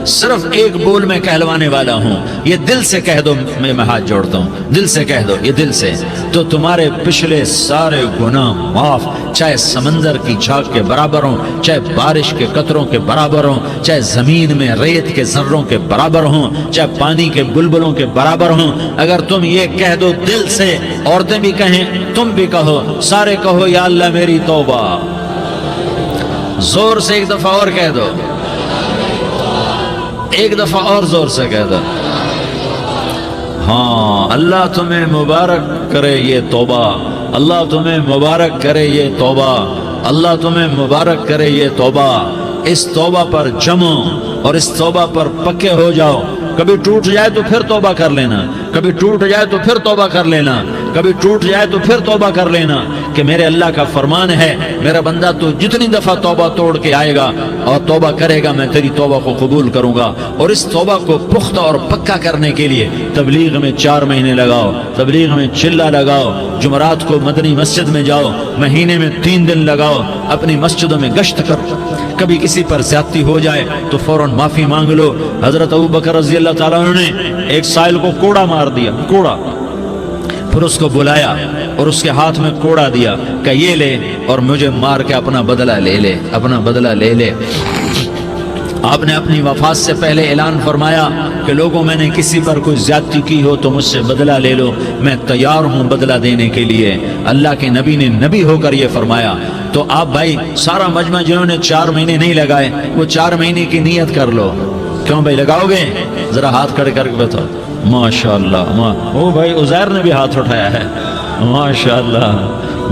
صرف ایک بول میں کہلوانے والا ہوں، یہ دل سے کہہ دو، میں ہاتھ جوڑتا ہوں، دل سے کہہ دو، یہ دل سے، تو تمہارے پچھلے سارے گناہ معاف، چاہے سمندر کی جھاگ کے برابر ہوں، چاہے بارش کے قطروں کے برابر ہوں، چاہے زمین میں ریت کے ذروں کے برابر ہوں، چاہے پانی کے بلبلوں کے برابر ہوں۔ اگر تم یہ کہہ دو دل سے، عورتیں بھی کہیں، تم بھی کہو، سارے کہو یا اللہ میری توبہ، زور سے ایک دفعہ اور کہہ دو، ایک دفعہ اور زور سے کہہ دو۔ ہاں، اللہ تمہیں مبارک کرے یہ توبہ، اللہ تمہیں مبارک کرے یہ توبہ، اللہ تمہیں مبارک کرے یہ توبہ۔ اس توبہ پر جمو اور اس توبہ پر پکے ہو جاؤ۔ کبھی ٹوٹ جائے تو پھر توبہ کر لینا، کبھی ٹوٹ جائے تو پھر توبہ کر لینا، کبھی ٹوٹ جائے تو پھر توبہ کر لینا، کہ میرے اللہ کا فرمان ہے، میرا بندہ تو جتنی دفعہ توبہ توڑ کے آئے گا اور توبہ کرے گا، میں تیری توبہ کو قبول کروں گا۔ اور اس توبہ کو پختہ اور پکا کرنے کے لیے تبلیغ میں 4 مہینے لگاؤ، تبلیغ میں چلہ لگاؤ، جمعرات کو مدنی مسجد میں جاؤ، مہینے میں 3 دن لگاؤ، اپنی مسجدوں میں گشت کرو۔ کبھی کسی پر زیادتی ہو جائے تو فوراً معافی مانگ لو۔ حضرت ابوبکر رضی اللہ تعالیٰ عنہ نے ایک سائل کو کوڑا مار دیا، کوڑا، پھر اس کو بلایا اور اس کے ہاتھ میں کوڑا دیا کہ یہ لے اور مجھے مار کے اپنا بدلہ لے لے، اپنا بدلہ لے لے۔ آپ نے اپنی وفات سے پہلے اعلان فرمایا کہ لوگوں، میں نے کسی پر کوئی زیادتی کی ہو تو مجھ سے بدلہ لے لو، میں تیار ہوں بدلہ دینے کے لیے۔ اللہ کے نبی نے نبی ہو کر یہ فرمایا۔ تو آپ بھائی سارا مجمع جنہوں نے 4 مہینے نہیں لگائے، وہ 4 مہینے کی نیت کر لو۔ کیوں بھائی لگاؤ گے؟ ذرا ہاتھ کھڑے کر کے بتاؤ۔ ماشاءاللہ، او بھائی عزیر نے بھی ہاتھ اٹھایا ہے، ماشاءاللہ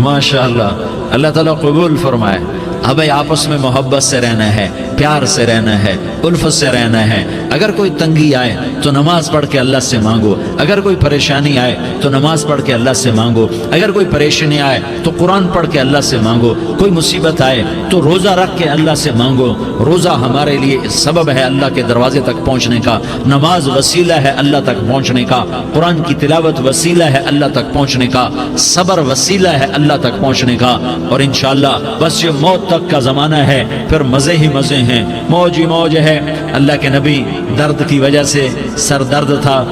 ماشاءاللہ، اللہ تعالیٰ قبول فرمائے۔ اب بھائی آپس میں محبت سے رہنا ہے، پیار سے رہنا ہے، الفت سے رہنا ہے۔ اگر کوئی تنگی آئے تو نماز پڑھ کے اللہ سے مانگو، اگر کوئی پریشانی آئے تو نماز پڑھ کے اللہ سے مانگو، اگر کوئی پریشانی آئے تو قرآن پڑھ کے اللہ سے مانگو، کوئی مصیبت آئے تو روزہ رکھ کے اللہ سے مانگو۔ روزہ ہمارے لیے سبب ہے اللہ کے دروازے تک پہنچنے کا، نماز وسیلہ ہے اللہ تک پہنچنے کا، قرآن کی تلاوت وسیلہ ہے اللہ تک پہنچنے کا، صبر وسیلہ ہے اللہ تک پہنچنے کا۔ اور انشاءاللہ بس یہ موت تک کا زمانہ ہے، پھر مزے ہی مزے ہیں، موج ہی موج ہے۔ اللہ کے نبی درد کی وجہ سے سر درد تھا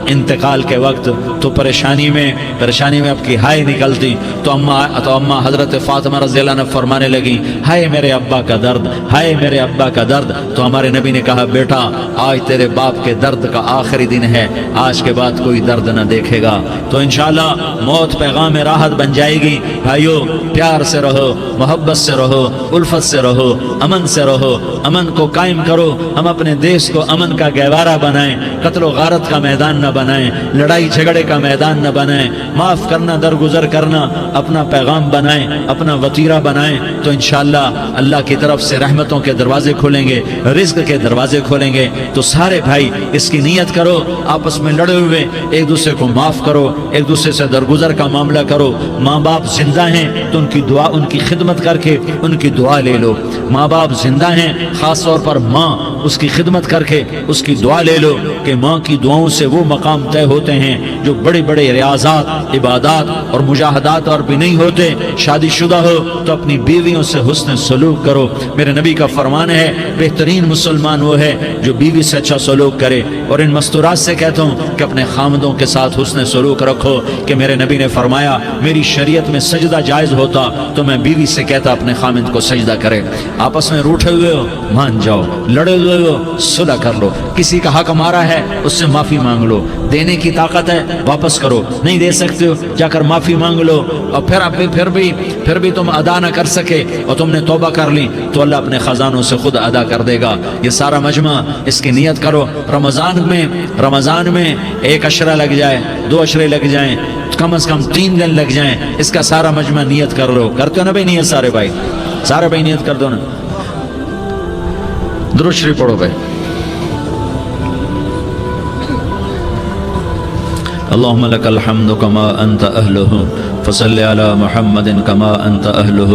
انتقال کے وقت، تو پریشانی میں اب کی ہائے نکلتی، تو اماں حضرت فاطمہ رضی اللہ عنہ فرمانے لگی، ہائے میرے ابا کا درد، ہائے میرے ابا کا درد۔ تو ہمارے نبی نے کہا، بیٹا آج تیرے باپ کے درد کا آخری دن ہے، آج کے بعد کوئی درد نہ دیکھے گا۔ تو انشاءاللہ موت پیغام راحت بن جائے گی۔ بھائیو پیار سے رہو، محبت سے رہو، الفت سے رہو، امن سے رہو، امن کو قائم کرو۔ ہم اپنے دیش کو امن کا گہوارہ بنائیں، قتل و غارت کا میدان نہ بنائیں، لڑائی جھگڑے کا میدان نہ بنائیں، معاف کرنا درگزر کرنا اپنا پیغام بنائیں، اپنا وطیرہ بنائیں۔ تو انشاءاللہ اللہ کی طرف سے رحمتوں کے دروازے کھولیں گے، رزق کے دروازے کھولیں گے۔ تو سارے بھائی اس کی نیت کرو، آپس میں لڑے ہوئے ایک دوسرے کو معاف کرو، ایک دوسرے سے درگزر کا معاملہ کرو۔ ماں باپ زندہ ہیں تو ان کی دعا، ان کی خدمت کر کے ان کی دعا لے لو۔ ماں باپ زندہ ہیں، خاص طور پر ماں، اس کی خدمت کر کے اس کی دعا لے لو، کہ ماں کی دعاؤں سے وہ مقام طے ہوتے ہیں جو بڑے بڑے ریاضات، عبادات اور مجاہدات اور بھی نہیں ہوتے۔ شادی شدہ ہو تو اپنی بیویوں سے حسن سلوک کرو۔ میرے نبی کا فرمان ہے، بہترین مسلمان وہ ہے جو بیوی سے اچھا سلوک کرے۔ اور ان مستورات سے کہتا ہوں کہ اپنے خامدوں کے ساتھ حسن سلوک رکھو، کہ میرے نبی نے فرمایا، میری شریعت میں سجدہ جائز ہوتا تو میں بیوی سے کہتا اپنے خامد کو سجدہ کرے۔ آپس میں روٹھے ہوئے ہو مان جاؤ، لڑے ہوئے ہو صلح کر لو، کسی کا حق مارا ہے اس سے معافی مانگ لو، دینے کی طاقت ہے واپس کرو، نہیں دے سکتے ہو جا کر معافی مانگ لو۔ اور پھر بھی تم ادا نہ کر سکے اور تم نے توبہ کر لی تو اللہ اپنے خزانوں سے خود ادا کر دے گا۔ یہ سارا مجمع اس کی نیت کرو۔ رمضان میں 1 عشرہ لگ جائے، 2 عشرے لگ جائیں، کم از کم 3 دن لگ جائیں، اس کا سارا مجمع نیت کر لو۔ کرتے ہو نا بھائی نیت؟ سارے بھائی نیت کر دو نا۔ درود شریف پڑھو بھائی۔ اللهم لك الحمد كما أنت أهله فصل على محمد كما أنت أهله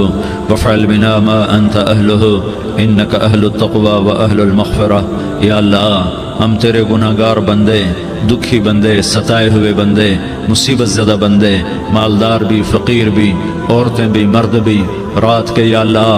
وافعل بنا ما أنت أهله إنك أهل التقوى وأهل المغفرة. یا اللہ ہم تیرے گناہگار بندے، دکھی بندے، ستائے ہوئے بندے، مصیبت زدہ بندے، مالدار بھی، فقیر بھی، عورتیں بھی، مرد بھی، رات کے یا اللہ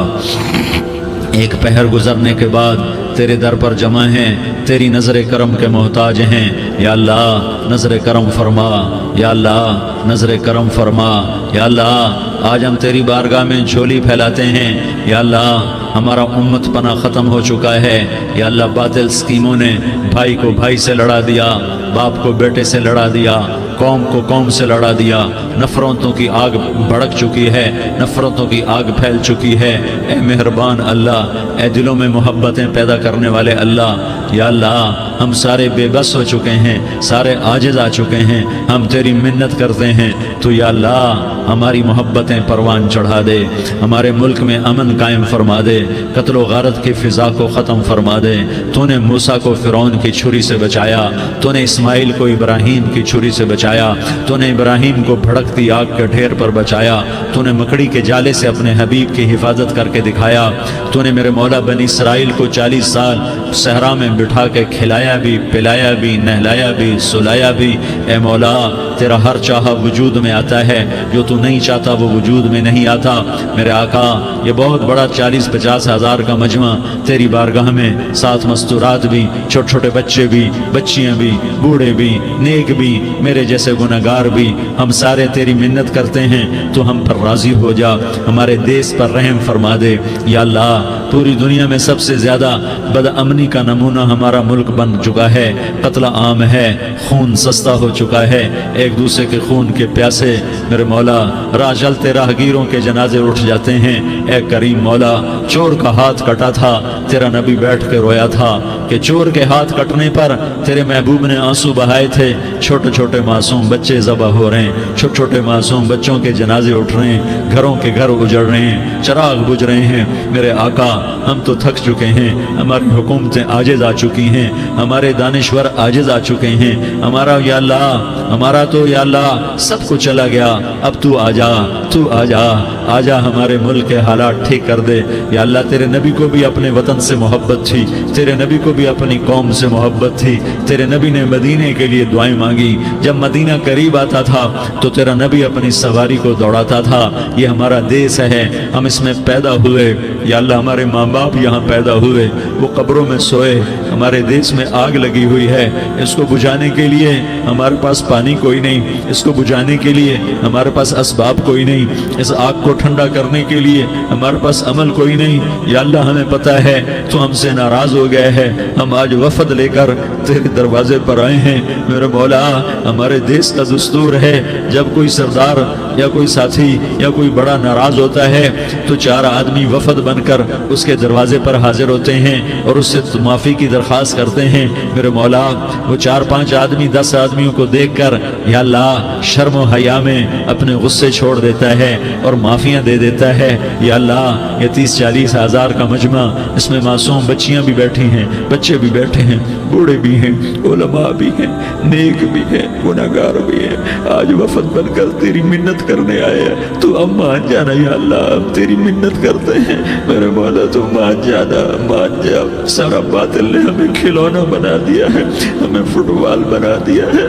ایک پہر گزرنے کے بعد تیرے در پر جمع ہیں، تیری نظر کرم کے محتاج ہیں. یا اللہ نظر کرم فرما، یا اللہ نظر کرم فرما. یا اللہ آج ہم تیری بارگاہ میں جھولی پھیلاتے ہیں. یا اللہ ہمارا امت پناہ ختم ہو چکا ہے. یا اللہ باطل اسکیموں نے بھائی کو بھائی سے لڑا دیا، باپ کو بیٹے سے لڑا دیا، قوم کو قوم سے لڑا دیا. نفرتوں کی آگ بھڑک چکی ہے، نفرتوں کی آگ پھیل چکی ہے. اے مہربان اللہ، اے دلوں میں محبتیں پیدا کرنے والے اللہ. یا اللہ ہم سارے بے بس ہو چکے ہیں، سارے عاجز آ چکے ہیں، ہم تیری منت کرتے ہیں. تو یا اللہ ہماری محبتیں پروان چڑھا دے، ہمارے ملک میں امن قائم فرما دے، قتل و غارت کی فضا کو ختم فرما دے. تو نے موسیٰ کو فرعون کی چھری سے بچایا، تو نے اسماعیل کو ابراہیم کی چھری سے بچایا، تو نے ابراہیم کو بھڑکتی آگ کے ڈھیر پر بچایا، تو نے مکڑی کے جالے سے اپنے حبیب کی حفاظت کر کے دکھایا. تو نے میرے مولا بنی اسرائیل کو 40 سال صحرا میں بٹھا کے کھلایا بھی، پلایا بھی، نہلایا بھی، سلایا بھی. اے مولا تیرا ہر چاہا وجود میں آتا ہے، جو تو نہیں چاہتا وہ وجود میں نہیں آتا. میرے آقا یہ بہت بڑا 40-50 ہزار کا مجمع تیری بارگاہ میں، ساتھ مستورات بھی، چھوٹے چھوٹے بچے بھی، بچیاں بھی، بوڑھے بھی، نیک بھی، میرے جیسے گناہگار بھی، ہم سارے تیری منت کرتے ہیں تو ہم پر راضی ہو جا، ہمارے دیس پر رحم فرما دے. یا اللہ پوری دنیا میں سب سے زیادہ بد امنی کا نمونہ ہمارا ملک بن چکا ہے، قتل عام ہے، خون سستا ہو چکا ہے، ایک دوسرے کے خون کے پیاسے. میرے مولا راہ چلتے راہگیروں کے جنازے اٹھ جاتے ہیں. اے کریم مولا چور کا ہاتھ کٹا تھا، تیرا نبی بیٹھ کے رویا تھا کہ چور کے ہاتھ کٹنے پر تیرے محبوب نے آنسو بہائے تھے. چھوٹے چھوٹے معصوم بچے ذبح ہو رہے ہیں، چھوٹے چھوٹے معصوم بچوں کے جنازے اٹھ رہے ہیں، گھروں کے گھر اجڑ رہے ہیں، چراغ بجھ رہے ہیں. میرے آقا ہم تو تھک چکے ہیں، ہماری حکومتیں عاجز آ چکی ہیں، ہمارے دانشور عاجز آ چکے ہیں. ہمارا یا اللہ ہمارا تو یا اللہ سب کچھ چلا گیا. اب تو آ جا، تو آ جا، آ جا ہمارے ملک کے حالات ٹھیک کر دے. یا اللہ تیرے نبی کو بھی اپنے وطن سے محبت تھی، تیرے نبی کو بھی اپنی قوم سے محبت تھی. تیرے نبی نے مدینے کے لیے دعائیں مانگی. جب مدینہ قریب آتا تھا تو تیرا نبی اپنی سواری کو دوڑاتا تھا. یہ ہمارا دیس ہے، ہم اس میں پیدا ہوئے. یا اللہ ہمارے ماں باپ یہاں پیدا ہوئے، وہ قبروں میں سوئے. ہمارے دیس میں آگ لگی ہوئی ہے، اس کو بجھانے کے لیے ہمارے پاس پانی کوئی نہیں، اس کو بجھانے کے لیے ہمارے پاس اسباب کوئی نہیں، اس آگ کو ٹھنڈا کرنے کے لیے ہمارے پاس عمل کوئی نہیں. یا اللہ ہمیں پتہ ہے تو ہم سے ناراض ہو گئے ہیں، ہم آج وفد لے کر تیرے دروازے پر آئے ہیں. میرے مولا ہمارے دیس کا دستور ہے جب کوئی سردار یا کوئی ساتھی یا کوئی بڑا ناراض ہوتا ہے تو 4 آدمی وفد بن کر اس کے دروازے پر حاضر ہوتے ہیں اور اس سے معافی کی درخواست کرتے ہیں. میرے مولا وہ 4-5 آدمی 10 آدمیوں کو دیکھ کر یا اللہ شرم و حیا میں اپنے غصے چھوڑ دیتا ہے اور معافیاں دے دیتا ہے. یا اللہ یہ 30-40 ہزار کا مجمع، اس میں معصوم بچیاں بھی بیٹھی ہیں، بچے بھی بیٹھے ہیں، بوڑھے بھی ہیں، علماء بھی ہیں، نیک بھی ہیں، گناہگار بھی ہیں. آج وفد بن کر تیری منت کرنے آئے ہیں، تو اب مان جانا. یا اللہ اب تیری منت کرتے ہیں میرے مولا، تو مان جانا، مان جا. سارا باطل نے ہمیں کھلونا بنا دیا ہے، ہمیں فٹ بال بنا دیا ہے،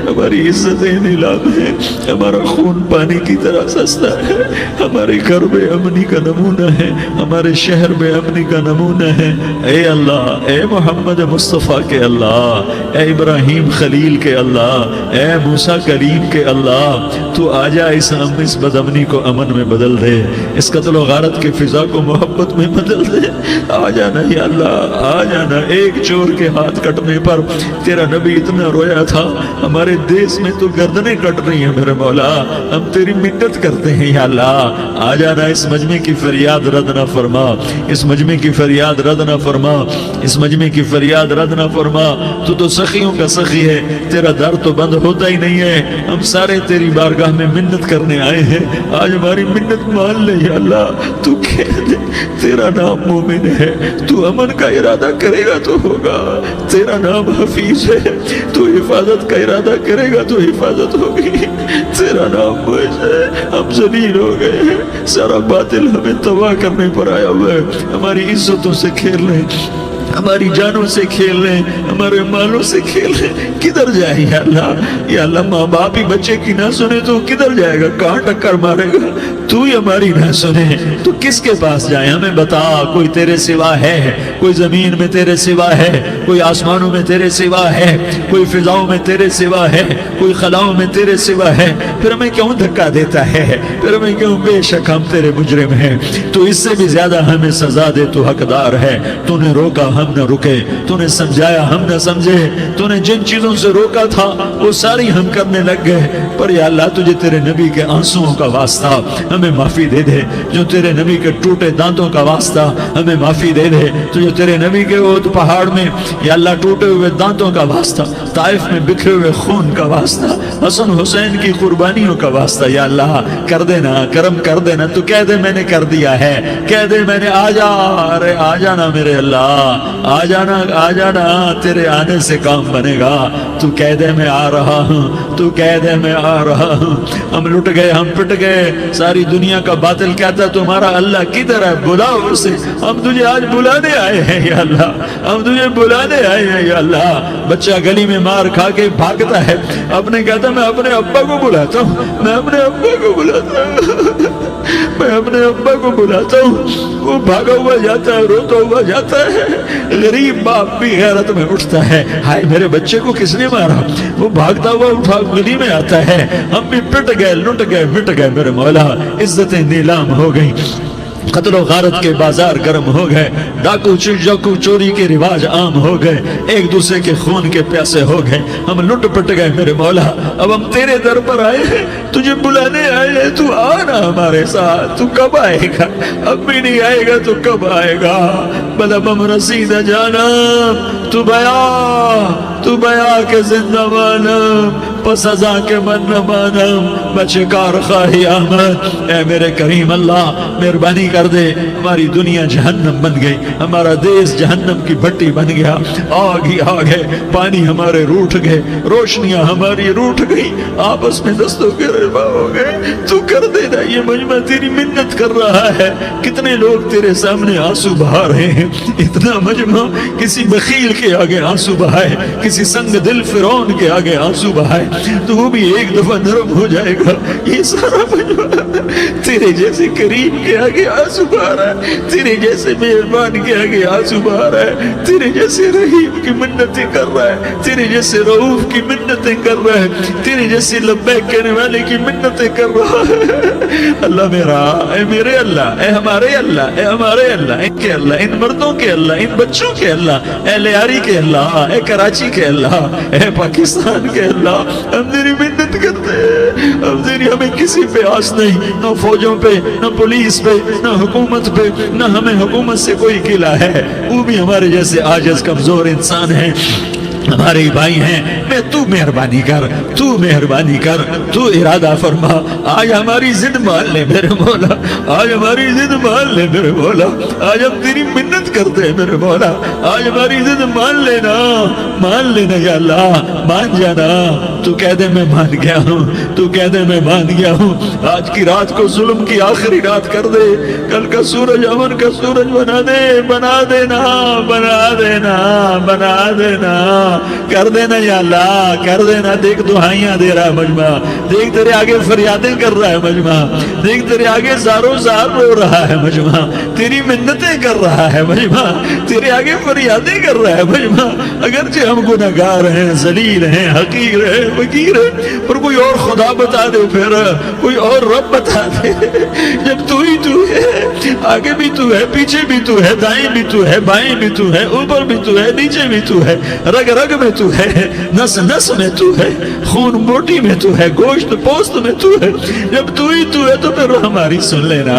ہماری عزتیں نیلام ہیں، ہمارا خون پانی کی طرح سستا ہے، ہمارے گھر بے امنی کا نمونہ ہے، ہمارے شہر بے امنی کا نمونہ ہے. اے اللہ، اے محمد مصطفیٰ کے اللہ، اے ابراہیم خلیل کے اللہ، اے موسیٰ کلیم کے اللہ، تو آ جا اس بد امنی کو امن میں بدل دے، اس قتل و غارت کی فضا کو محبت میں بدل دے. آ جانا یا اللہ، آ جانا. ایک چور کے ہاتھ کٹنے پر تیرا نبی اتنا رویا تھا، ہمارے دیس میں تو گردنیں کٹ رہی ہیں. میرے مولا ہم تیری منت کرتے ہیں. یا اللہ آ جانا، اس مجمع کی فریاد رد نہ فرما، اس مجمع کی فریاد رد نہ فرما، اس مجمع کی فریاد رد نہ فرما. تو سخیوں کا سخی ہے، تیرا در تو بند ہوتا ہی نہیں ہے. ہم سارے تیری بارگاہ میں منت کرنے آئے ہیں، آج ہماری منت مان لے یا اللہ۔ تو کہہ دے تیرا نام مومن ہے، تو امن کا ارادہ کرے گا تو ہوگا، تیرا نام حفیظ ہے، تو حفاظت کا ارادہ کرے گا تو حفاظت ہوگی، تیرا نام معز ہے۔ ہم ذلیل ہو گئے ہیں، سارا باطل ہمیں تباہ کرنے پر آیا ہوا ہے، ہماری عزتوں سے کھیل رہے ہیں، ہماری جانوں سے کھیل رہے ہیں، ہمارے مالوں سے کھیل رہے ہیں۔ کدھر جائے یا اللہ؟ یا اللہ ماں باپ ہی بچے کی نہ سنے تو کدھر جائے گا؟ کہاں ٹکر مارے گا؟ تو ہی ہماری نہ سنے تو کس کے پاس جائیں؟ ہمیں بتا، کوئی تیرے سوا ہے؟ کوئی زمین میں تیرے سوا ہے؟ کوئی آسمانوں میں تیرے سوا ہے؟ کوئی فضاؤں میں تیرے سوا ہے؟ کوئی خلاؤں میں تیرے سوا ہے؟ پھر ہمیں کیوں دھکا دیتا ہے؟ پھر ہمیں کیوں؟ بے شک ہم تیرے مجرم ہیں، تو اس سے بھی زیادہ ہمیں سزا دے، تو حقدار ہے۔ تو نے روکا ہم نہ رکے، تو نے سمجھایا ہم نہ سمجھے، تو نے جن چیزوں سے روکا تھا وہ ساری ہم کرنے لگ گئے۔ پر یا اللہ تجھے تیرے نبی کے آنسوؤں کا واسطہ ہمیں معافی دے دے، جو تیرے نبی کے ٹوٹے دانتوں کا واسطہ ہمیں معافی دے دے، تجھے تیرے نبی کے احد پہاڑ میں یا اللہ ٹوٹے ہوئے دانتوں کا واسطہ، طائف میں بکھرے ہوئے خون کا واسطہ، حسن حسین کی قربانیوں کا واسطہ یا اللہ کر دینا، کرم کر دینا۔ تو کہہ دے میں نے کر دیا ہے، کہہ دے میں نے، آ جا، ارے آ جانا میرے اللہ، آ جانا، آ جانا، تیرے آنے سے کام بنے گا۔ تو کہہ دے میں آ رہا ہوں، تو کہہ دے میں آ رہا ہوں۔ ہم لٹ گئے، ہم پٹ گئے، ساری دنیا کا باطل کہتا ہے تمہارا اللہ کدھر ہے؟ بلاؤ اسے، ہم تجھے آج بلانے آئے ہیں یا اللہ، ہم تجھے بلانے آئے ہیں یا اللہ۔ بچہ گلی میں مار کھا کے بھاگتا ہے، اپنے کہتا میں اپنے ابا کو بلاتا ہوں، میں اپنے ابا کو بلاتا ہوں، میں اپنے ابا کو بلاتا ہوں۔ وہ بھاگا ہوا جاتا ہے، روتا ہوا جاتا ہے۔ غریب باپ بھی غیرت میں اٹھتا ہے، ہائے میرے بچے کو کس نے مارا؟ وہ بھاگتا ہوا اٹھا گلی میں آتا ہے۔ ہم بھی پٹ گئے، لٹ گئے، مٹ گئے میرے مولا، عزتیں نیلام ہو گئی، قتل و غارت کے بازار گرم ہو گئے، ڈاکو چوری کے رواج عام ہو گئے، ایک دوسرے کے خون کے پیاسے ہو گئے، ہم لٹ پٹ گئے میرے مولا۔ اب ہم تیرے در پر آئے ہیں، تجھے بلانے آئے ہیں، تو آنا ہمارے ساتھ۔ تو کب آئے گا؟ اب بھی نہیں آئے گا تو کب آئے گا؟ بلبم رسید جانم، تو بیا کے زندہ مانم، پس ازا کے من نہ مانم، بچے کار خواہی آمد۔ اے میرے کریم اللہ مہربانی کر دے، ہماری دنیا جہنم بن گئی، ہمارا دیس جہنم کی بھٹی بن گیا، آگ ہی آگ ہے، پانی ہمارے روٹھ گئے، روشنیاں ہماری روٹھ گئی، آپس میں دستوں کے ربا ہو گئے۔ تو کر دینا، یہ مجمع تیری منت کر رہا ہے۔ کتنے لوگ تیرے سامنے آنسو بہا رہے ہیں، اتنا مجمع کسی بخیل کے آگے آنسو بہائے، کسی سنگ دل فرعون کے آگے آنسو بہائے تو وہ بھی ایک دفعہ نرم ہو جائے گا۔ یہ سارا مجمع تیرے جیسے کریم کے آگے آنسو بہا رہا ہے، تیرے جیسے مہربان کے آگے آنسو بہا رہا ہے، تیرے جیسے رحیم کی منتیں کر رہا ہے، تیرے جیسے رؤوف کی منتیں کر رہا ہے، تیرے جیسے لبیک کہنے والے کی منتیں کر رہا ہے۔ اللہ میرا، اے میرے اللہ، اے ہمارے اللہ، اے ہمارے اللہ، ان کے اللہ، ان مردوں کے اللہ، ان بچوں کے اللہ، اے لیاری کے اللہ، اے کراچی کے اللہ، اے پاکستان کے اللہ، ہم تیری منت کرتے ہیں، ہم تیری، ہمیں کسی پہ آس نہیں، نہ فوجوں پہ، نہ پولیس پہ، نہ حکومت پہ، نہ ہمیں حکومت سے کوئی قلع ہے، وہ بھی ہمارے جیسے عاجز کمزور انسان ہیں، ہمارے بھائی ہیں۔ میں تو مہربانی کر، تو مہربانی کر، تو ارادہ فرما، آج ہماری ضد مان لے میرے مولا، آج ہماری ضد مان لے میرے مولا، آج ہم تیری منت کرتے ہیں میرے مولا، آج ہماری ضد مان لینا، مان لینا یا اللہ، مان جانا۔ تو کہہ دے میں مان گیا ہوں، تو کہہ دے میں مان گیا ہوں۔ آج کی رات کو ظلم کی آخری رات کر دے، کل کا سورج امن کا سورج بنا دے، بنا دینا، بنا دینا، بنا دینا، کر دینا یا اللہ، کر دینا۔ دیکھ دعائیاں دے رہا ہے مجمع، دیکھ تیرے آگے فریادیں کر رہا ہے مجمع، دیکھ تیرے آگے زارو زار رو رہا ہے مجمع، تیری منتیں کر رہا ہے مجمع، تیرے آگے فریادیں کر رہا ہے مجمع۔ اگرچہ ہم گناہگار ہیں، ذلیل ہیں، حقیر ہیں، فقیر ہیں، پر کوئی اور خدا بتا دے، پھر کوئی اور رب بتا دے، جب تو ہی تو ہے، آگے بھی تو ہے، پیچھے بھی تو ہے، دائیں بھی تو ہے، بائیں بھی تو ہے، اوپر بھی تو ہے، نیچے بھی تو ہے، رگ رگ میں تو ہے، نس نس میں تو ہے، خون بوٹی میں تو ہے، گوشت پوست میں تو ہے۔ جب تو ہی تو ہے تو پھر ہماری سن لینا،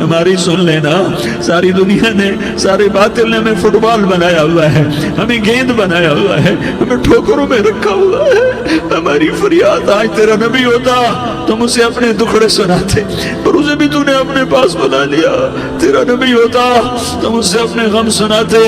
ہماری سن لینا۔ ساری دنیا نے، سارے باطل نے ہمیں فٹ بال بنایا ہوا ہے، ہمیں گیند بنایا ہوا ہے، ہمیں ٹھوکروں میں رکھا ہوا ہے۔ ہماری فریاد آج تیرا نبی ہوتا تم اسے اپنے دکھڑے سناتے، پر اسے بھی تو نے اپنے پاس بنا لیا۔ تیرا نبی ہوتا تم اسے اپنے غم سناتے،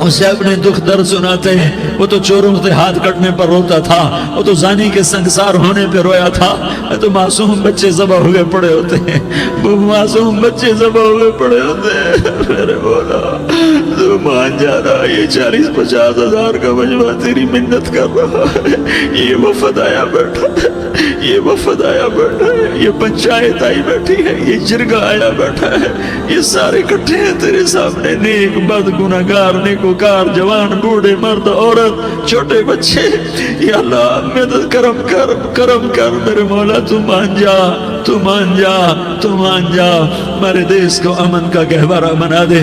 اسے اپنے دکھ درد سناتے۔ وہ تو چوروں سے ہاتھ کٹنے پر روتا تھا، وہ تو زانی کے سنگسار ہونے پہ رویا تھا، تو معصوم بچے ذبح ہوئے پڑے ہوتے ہیں، وہ معصوم بچے ذبح ہوئے پڑے ہوتے ہیں۔ میرے مولا تو مان جا رہا، یہ 40-50 ہزار کا مجمع تیری منت کر رہا ہے، یہ وفد آیا بیٹھا ہے، یہ وفد آیا بیٹھا ہے، یہ پنچایت آئی بیٹھی ہے، یہ جرگہ آیا بیٹھا ہے، یہ سارے کٹھے ہیں تیرے سامنے، نیک بد گناہگار نیکوکار، جوان بوڑھے مرد عورت چھوٹے بچے۔ یا اللہ مدد کرم کر، کرم کر میرے مولا، تو مان جا، تو مان جا، تو مان جا۔ ہمارے دیس کو امن کا گہوارہ بنا دے،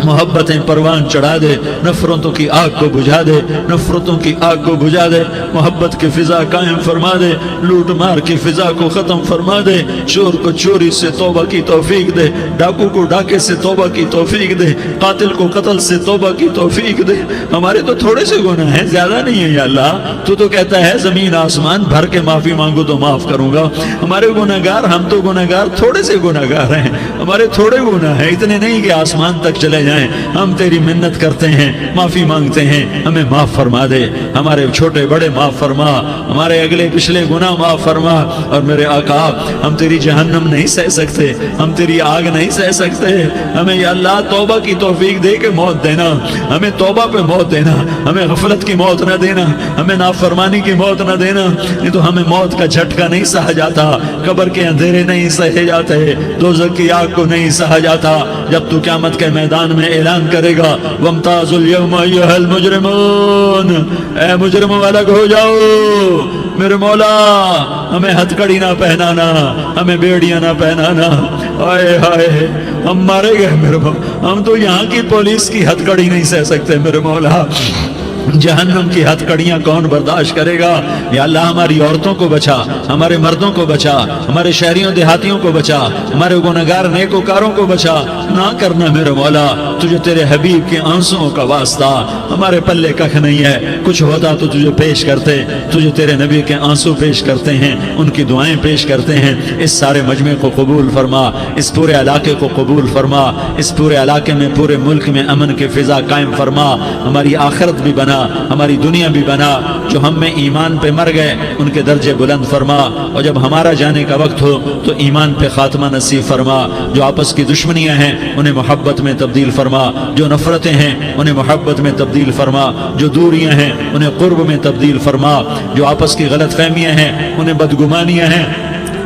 محبتیں پروان چڑھا دے، نفرتوں کی آگ کو بجھا دے، نفرتوں کی آگ کو بجھا دے، محبت کی فضا قائم فرما دے، لوٹ مار کی فضا کو ختم فرما دے، چور کو چوری سے توبہ کی توفیق دے، ڈاکو کو ڈاکے سے توبہ کی توفیق دے، قاتل کو قتل سے توبہ کی توفیق دے۔ ہمارے تو تھوڑے سے گناہ ہیں، زیادہ نہیں ہے یا اللہ، تو کہتا ہے زمین آسمان بھر کے معافی مانگو تو معاف کروں گا۔ ہمارے گناہگار، ہم تو گناہگار تھوڑے سے گناہگار ہیں، ہمارے تھوڑے گناہ ہیں، اتنے نہیں کہ آسمان تک چلے جائیں۔ ہم تیری منت کرتے ہیں، معافی مانگتے ہیں، ہمیں معاف فرما دے، ہمارے چھوٹے بڑے معاف فرما، ہمارے اگلے پچھلے گناہ معاف فرما۔ اور میرے آقا ہم تیری جہنم نہیں سہ سکتے، ہم تیری آگ نہیں سہ سکتے، ہمیں یا اللہ توبہ کی توفیق دے کے موت دینا، ہمیں توبہ پہ موت دینا، ہمیں غفلت کی موت نہ دینا، ہمیں نافرمانی کی موت نہ دینا، نہیں تو ہمیں موت کا جھٹکا نہیں سہا جاتا، قبر کے اندھیرے نہیں سہے جاتے، دوزخ کی آگ کو نہیں سہا جاتا۔ جب تو قیامت کے میدان میں اعلان کرے گا وَامْتَازُوا الْيَوْمَ أَيُّهَا الْمُجْرِمُونَ، اے مجرموں الگ ہو جاؤ، میرے مولا ہمیں ہتھ کڑی نہ پہنانا، ہمیں بیڑیاں نہ پہنانا۔ آئے ہائے ہم مارے گئے میرے مولا، ہم تو یہاں کی پولیس کی ہتھ کڑی نہیں سہ سکتے میرے مولا، جہنم کی ہتھ کڑیاں کون برداشت کرے گا؟ یا اللہ ہماری عورتوں کو بچا، ہمارے مردوں کو بچا، ہمارے شہریوں دیہاتیوں کو بچا، ہمارے گنہگار نیکوکاروں کو بچا۔ نہ کرنا میرے مولا، تجھے تیرے حبیب کے آنسوؤں کا واسطہ، ہمارے پلے ککھ نہیں ہے، کچھ ہوتا تو تجھے پیش کرتے، تجھے تیرے نبی کے آنسو پیش کرتے ہیں، ان کی دعائیں پیش کرتے ہیں۔ اس سارے مجمع کو قبول فرما، اس پورے علاقے کو قبول فرما، اس پورے علاقے میں، پورے ملک میں امن کی فضا قائم فرما، ہماری آخرت بھی بنا، ہماری دنیا بھی بنا۔ جو ہم میں ایمان پہ مر گئے ان کے درجے بلند فرما، اور جب ہمارا جانے کا وقت ہو تو ایمان پہ خاتمہ نصیب فرما۔ جو آپس کی دشمنیاں ہیں انہیں محبت میں تبدیل فرما، جو نفرتیں ہیں انہیں محبت میں تبدیل فرما، جو دوریاں ہیں انہیں قرب میں تبدیل فرما، جو آپس کی غلط فہمیاں ہیں انہیں بدگمانیاں ہیں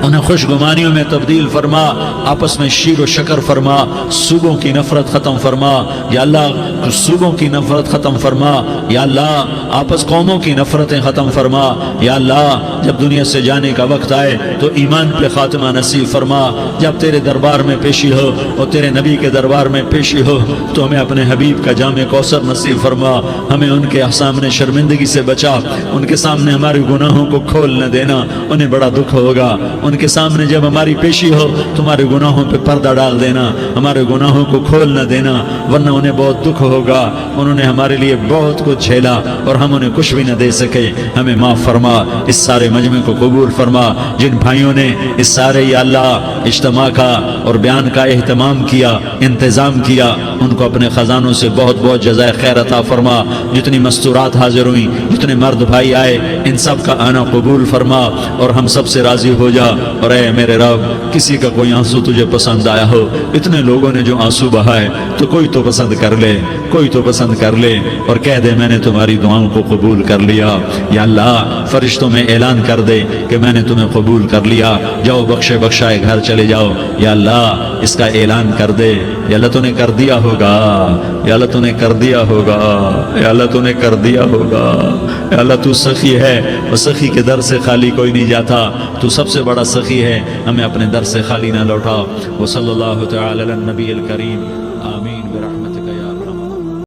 انہیں خوش گمانیوں میں تبدیل فرما، آپس میں شیر و شکر فرما، صوبوں کی نفرت ختم فرما یا اللہ، صوبوں کی نفرت ختم فرما یا اللہ، آپس قوموں کی نفرتیں ختم فرما یا اللہ۔ جب دنیا سے جانے کا وقت آئے تو ایمان پہ خاتمہ نصیب فرما۔ جب تیرے دربار میں پیشی ہو اور تیرے نبی کے دربار میں پیشی ہو تو ہمیں اپنے حبیب کا جام کوثر نصیب فرما، ہمیں ان کے سامنے شرمندگی سے بچا، ان کے سامنے ہمارے گناہوں کو کھول نہ دینا، انہیں بڑا دکھ ہوگا۔ ان کے سامنے جب ہماری پیشی ہو تمہارے گناہوں پہ پردہ ڈال دینا، ہمارے گناہوں کو کھول نہ دینا، ورنہ انہیں بہت دکھ ہوگا۔ انہوں نے ہمارے لیے بہت کچھ جھیلا اور ہم انہیں کچھ بھی نہ دے سکے، ہمیں معاف فرما۔ اس سارے مجمع کو قبول فرما۔ جن بھائیوں نے اس سارے یا اللہ اجتماع کا اور بیان کا اہتمام کیا، انتظام کیا، ان کو اپنے خزانوں سے بہت بہت جزائے خیر عطا فرما۔ جتنی مستورات حاضر ہوئیں، جتنے مرد بھائی آئے، ان سب کا آنا قبول فرما اور ہم سب سے راضی ہو جا۔ اور اے میرے رب، کسی کا کوئی آنسو تجھے پسند آیا ہو، اتنے لوگوں نے جو آنسو بہائے، تو کوئی تو پسند کر لے، کوئی تو پسند کر لے اور کہہ دے میں نے تمہاری دعاؤں کو قبول کر لیا۔ یا اللہ فرشتوں میں اعلان کر دے کہ میں نے تمہیں قبول کر لیا، جاؤ بخشے بخشائے گھر چلے جاؤ۔ یا اللہ اس کا اعلان کر دے۔ یا اللہ تو نے کر دیا ہوگا، یا اللہ تو نے کر دیا ہوگا، یا اللہ تو نے کر دیا ہوگا۔ یا اللہ تو سخی ہے، اور سخی کے در سے خالی کوئی نہیں جاتا، تو سب سے بڑا سخی ہے، ہمیں اپنے در سے خالی نہ لوٹا۔ وصلی اللہ تعالی علی النبی الکریم۔